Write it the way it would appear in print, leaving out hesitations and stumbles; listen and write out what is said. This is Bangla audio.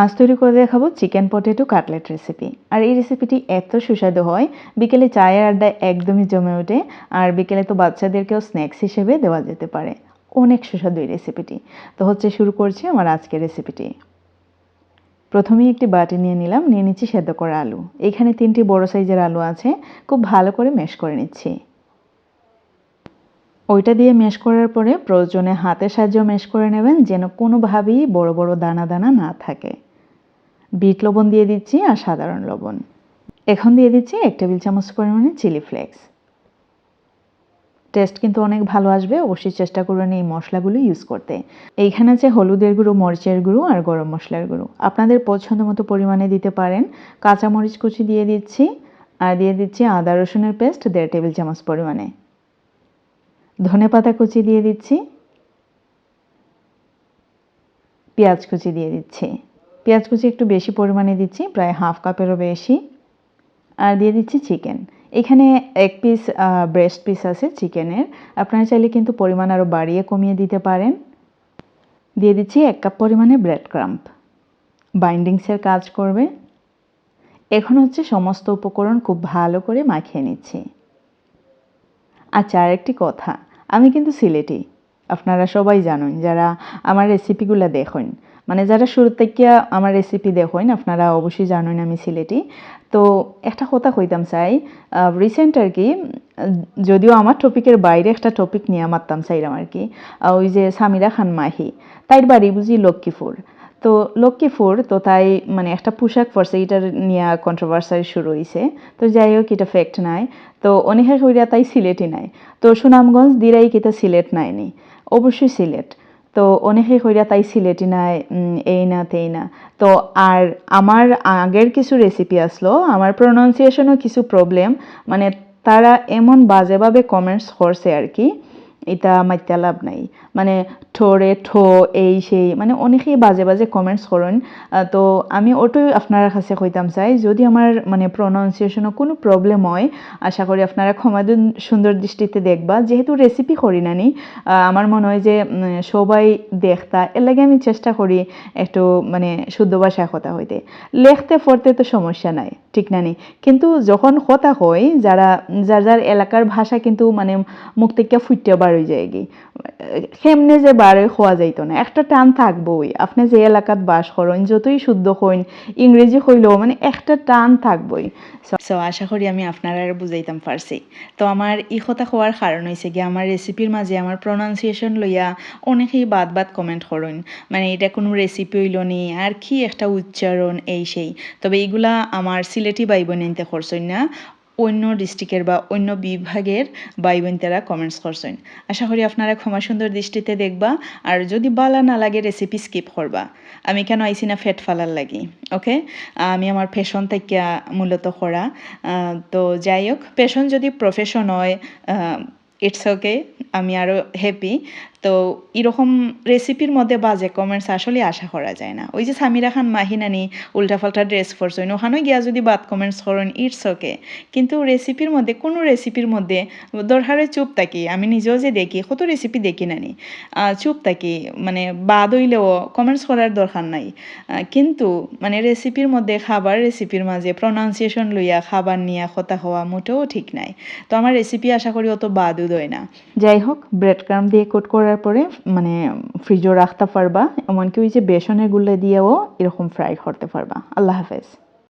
আজ তৈরি করে দেখাবো চিকেন পটেটো কাটলেট রেসিপি। আর এই রেসিপিটি এত সুস্বাদু হয়, বিকেলে চায়ের আড্ডায় একদমই জমে ওঠে। আর বিকেলে তো বাচ্চাদেরকেও স্ন্যাক্স হিসেবে দেওয়া যেতে পারে। অনেক সুস্বাদু এই রেসিপিটি। তো শুরু করছি আমার আজকের রেসিপিটি। প্রথমেই একটি বাটি নিয়ে নিলাম, নিয়ে নিচ্ছি সেদ্ধ করা আলু। এখানে 3টি বড় সাইজের আলু আছে, খুব ভালো করে ম্যাশ করে নিচ্ছি। ওইটা দিয়ে ম্যাশ করার পরে প্রয়োজনে হাতের সাহায্যে ম্যাশ করে নেবেন, যেন কোনোভাবেই বড় বড় দানা দানা না থাকে। বিট লবণ দিয়ে দিচ্ছি আর সাধারণ লবণ। এখন দিয়ে দিচ্ছি 1 টেবিল চামচ পরিমাণে চিলি ফ্লেক্স। টেস্ট কিন্তু অনেক ভালো আসবে, অবশ্যই চেষ্টা করবেন এই মশলাগুলো ইউজ করতে। এইখানে আছে হলুদের গুঁড়ো, মরিচের গুঁড়ো আর গরম মশলার গুঁড়ো, আপনাদের পছন্দ মতো পরিমাণে দিতে পারেন। কাঁচামরিচ কুচি দিয়ে দিচ্ছি আর দিয়ে দিচ্ছি আদা রসুনের পেস্ট 1.5 টেবিল চামচ পরিমাণে। ধনেপাতা কুচি দিয়ে দিচ্ছি, পেঁয়াজ কুচি দিয়ে দিচ্ছি। পেঁয়াজ কুচি একটু বেশি পরিমাণে দিচ্ছি, প্রায় হাফ কাপেরও বেশি। আর দিয়ে দিচ্ছি চিকেন। এখানে 1 পিস ব্রেস্ট পিস আছে চিকেনের, আপনারা চাইলে কিন্তু পরিমাণ আরও বাড়িয়ে কমিয়ে দিতে পারেন। দিয়ে দিচ্ছি 1 কাপ পরিমাণে ব্রেড ক্রাম্প, বাইন্ডিংসের কাজ করবে। এখন সমস্ত উপকরণ খুব ভালো করে মাখিয়ে নিচ্ছি। আচ্ছা, আরেকটি কথা, আমি কিন্তু সিলেটি, আপনারা সবাই জানেন যারা আমার রেসিপিগুলো দেখেন, মানে যারা শুরু থেকে আমার রেসিপি দেখেন আপনারা অবশ্যই জানেন আমি সিলেটি। তো একটা কথা কইতাম চাই, রিসেন্ট আর কি, যদিও আমার টপিকের বাইরে একটা টপিক নিয়ে মারতাম চাইলাম আর কি। ওই যে সামিরা খান মাহি, তাইর বাড়ি বুঝি লক্ষ্মীপুর। তো লক্ষ্মীপুর তো তাই মানে একটা পোশাক পরছে, এটার নিয়ে কন্ট্রোভার্সি শুরু হয়েছে। তো যাই হোক, এটা ফ্যাক্ট নাই। তো অনেকে কইরা তাই সিলেটি নাই। তো সুনামগঞ্জ দিরাই কিতা সিলেট নাইনি, অবশ্যই সিলেট। তো অনেকে কইরা তাই সিলেটি নাই, এই না তেই না। তো আর আমার আগের কিছু রেসিপি আসলো, আমার প্রনাউন্সিয়েশনও কিছু প্রবলেম, মানে তারা এমন বাজেভাবে কমেন্টস করছে আর কি, এটা মাইত্যা লাভ নাই। মানে ঠোরে ঠো এই সেই, মানে অনেকেই বাজে বাজে কমেন্টস করেন। তো আমি ওটাই আপনার কাছে কইতাম চাই, যদি আমার মানে প্রনাউন্সিয়েশনও কোনো প্রবলেম হয়, আশা করি আপনারা ক্ষমা সুন্দর দৃষ্টিতে দেখবা। যেহেতু রেসিপি করি নানি, আমার মনে হয় যে সবাই দেখতা, এর লাগে আমি চেষ্টা করি একটু মানে শুদ্ধ ভাষায় কথা হইতে। লেখতে পড়তে তো সমস্যা নাই, ঠিক নানি, কিন্তু যখন কথা হয় যারা যার যার এলাকার ভাষা কিন্তু মানে মুখ থেকে ফুটতে বার হয়ে যায় গি, কেমনে যে বার হয়ে খোয়া যাইতো না, একটা টান থাকবোই। আপনি যে এলাকাত বাস করেন যতই শুদ্ধ হইন, ইংরেজি হইলেও মানে একটা টান থাকবোই। সো আশা করি আমি আপনারা বুঝাইতাম পারছি। তো আমার ই কথা হওয়ার কারণ হয়েছে কি, আমার রেসিপির মাঝে আমার প্রনাউন্সিয়েশন লইয়া অনেকেই বাদ বাদ কমেন্ট করেন, মানে এটা কোনো রেসিপি হইল নি, আর কি একটা উচ্চারণ এই সেই। তবে এইগুলা আমার সিলেটি ভাই বোন নিতে করছেন না, অন্য ডিস্ট্রিক্টের বা অন্য বিভাগের ভাই বোন তারা কমেন্টস করছেন। আশা করি আপনারা ক্ষমা সুন্দর দৃষ্টিতে দেখবা, আর যদি বালা না লাগে রেসিপি স্কিপ করবা। আমি কেন আইসি না ফেট ফালার লাগি, ওকে। আমি আমার ফ্যাশন থেকে মূলত করা। তো যাই হোক, প্যাশন যদি প্রফেশন হয়, ইটস ওকে, আমি আরও হ্যাপি। তো এরকম রেসিপির মধ্যে বাজে কমেন্টস আসলে আশা করা যায় না। ওই যে সামিরা খান মাহিনানি উল্টাপাল্টা ড্রেস করছেন, ওখানেও গিয়া যদি বাদ কমেন্টস করেন, ইটস ওকে। কিন্তু রেসিপির মধ্যে কোনো রেসিপির মধ্যে দরকারে চুপ থাকি, আমি নিজেও যে দেখি কত রেসিপি দেখি নানি, চুপ থাকি, মানে বাদ হইলেও কমেন্টস করার দরকার নাই। কিন্তু মানে রেসিপির মধ্যে খাবার রেসিপির মাঝে প্রনাউন্সিয়েশন লইয়া খাবার নিয়ে কথা হওয়া মোটেও ঠিক নাই। তো আমার রেসিপি আশা করি অত বাদও দেয় না। যাই হোক, ব্রেড ক্রাম্ব দিয়ে কোট করার পরে মানে ফ্রিজও রাখতে পারবা, এমনকি ওই যে বেসনের গুলে দিয়েও এরকম ফ্রাই করতে পারবা। আল্লাহ হাফেজ।